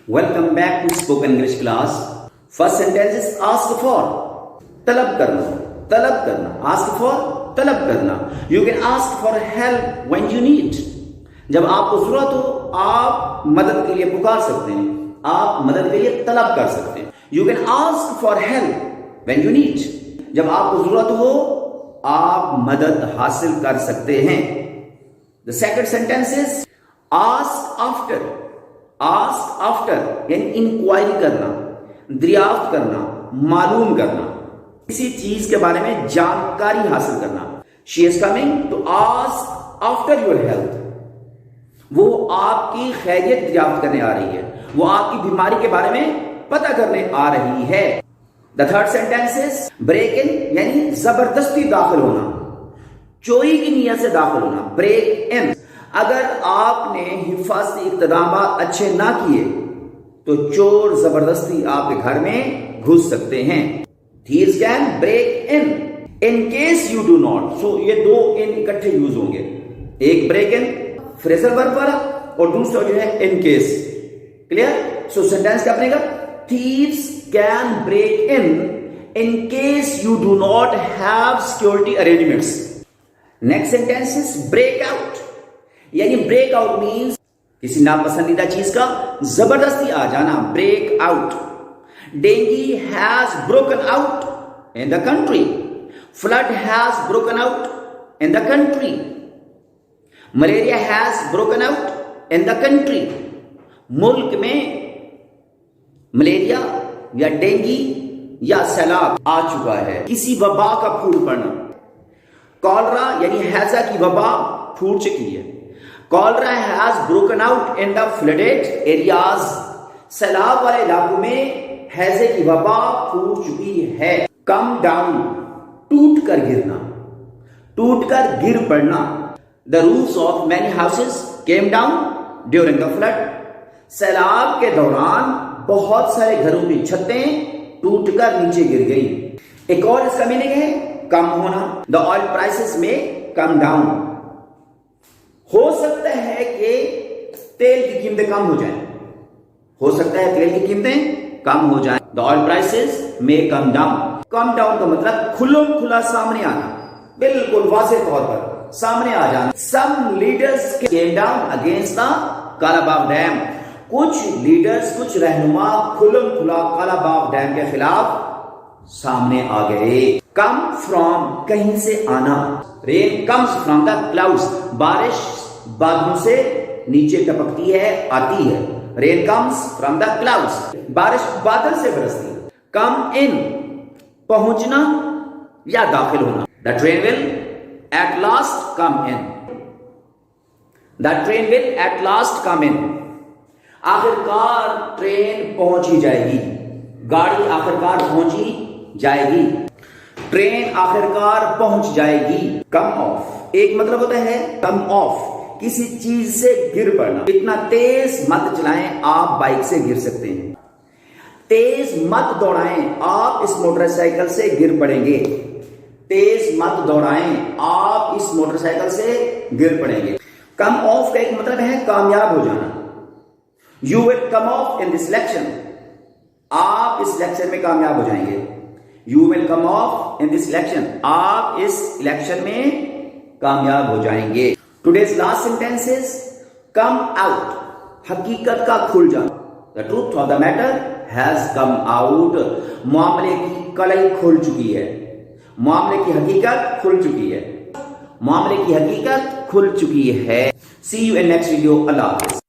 Welcome back to spoken English class. First sentence is ask for. طلب کرنا. Ask for, طلب کرنا. You can ask for help when you need. جب آپ کو ضرورت ہو آپ مدد کے لیے پکار سکتے ہیں, آپ مدد کے لیے طلب کر سکتے ہیں. You can ask for help when you need. جب آپ کو ضرورت ہو آپ مدد حاصل کر سکتے ہیں. The second sentence is ask after. Ask after یعنی انکوائری کرنا, دریافت کرنا, معلوم کرنا, کسی چیز کے بارے میں جانکاری حاصل کرنا. She is coming to ask after your health. وہ آپ کی خیریت دریافت کرنے آ رہی ہے, وہ آپ کی بیماری کے بارے میں پتہ کرنے آ رہی ہے. The third sentence is break in یعنی زبردستی داخل ہونا, چوری کی نیت سے داخل ہونا. break in. اگر آپ نے حفاظتی اقدامات اچھے نہ کیے تو چور زبردستی آپ کے گھر میں گھس سکتے ہیں. Thieves can break in. In case you do not. So یہ دو in اکٹھے یوز ہوں گے. ایک break in phrasal verb پر اور دوسرا جو ہے in case. Clear? So sentence کیا بنے گا؟ Thieves can break in case you do not have security arrangements. Next sentence is break out. یعنی بریک آؤٹ مینس کسی ناپسندیدہ چیز کا زبردستی آ جانا. Break out. Dengue has broken out in the country. Flood has broken out in the country. Malaria has broken out in the country. ملک میں ملیریا یا ڈینگی یا سیلاب آ چکا ہے, کسی وبا کا پھوٹ پڑنا. کالرا یعنی ہیضہ کی وبا پھوٹ چکی ہے. Cholera has broken out in the flooded areas. سیلاب والے علاقوں میں ہیضے کی وبا پھوٹ چکی ہے. Come down ٹوٹ کر گرنا, ٹوٹ کر گر پڑنا. The roofs of many houses came down during the flood. سیلاب کے دوران بہت سارے گھروں کی چھتیں ٹوٹ کر نیچے گر گئیں. ایک اور اس کا میننگ ہے کم ہونا. The oil prices may come down. ہو سکتا ہے کہ تیل کی قیمتیں کم ہو جائیں. ہو سکتا ہے تیل کی قیمتیں کم ہو جائیں. The oil prices may come down. Come down کا مطلب کھلم کھلا سامنے آنا, بالکل واضح طور پر سامنے آ جانا. Some leaders came down against the Kalabagh Dam. کچھ لیڈرز, کچھ رہنما کھلم کھلا کالاباغ ڈیم کے خلاف سامنے آ گئے. Come from کہیں سے آنا. Rain comes from the clouds. بارش بادلوں سے نیچے ٹپکتی ہے, آتی ہے. Rain comes from the clouds. بارش بادل سے برستی ہے. Come in پہنچنا یا داخل ہونا. The train will at last come in. The train will at last come in. آخرکار ٹرین پہنچ ہی جائے گی. گاڑی آخرکار پہنچی جائے گی. ٹرین آخرکار پہنچ جائے گی. کم آف ایک مطلب ہوتا ہے کم آف کسی چیز سے گر پڑنا. اتنا تیز مت چلائیں آپ بائک سے گر سکتے ہیں. تیز مت دوڑائیں آپ اس موٹر سائیکل سے گر پڑیں گے. تیز مت دوڑائیں آپ اس موٹر سائیکل سے گر پڑیں گے. کم آف کا ایک مطلب ہے کامیاب ہو جانا. You will come off in this election. آپ اس الیکشن میں کامیاب ہو جائیں گے. You will come off in this election. آپ اس الیکشن میں کامیاب ہو جائیں گے. Today's last sentence is come out. حقیقت کا کھل جانا. The truth of the matter has come out. معاملے کی کڑائی کھل چکی ہے. معاملے کی حقیقت کھل چکی ہے. معاملے کی حقیقت کھل چکی ہے. See you in next video. اللہ حافظ.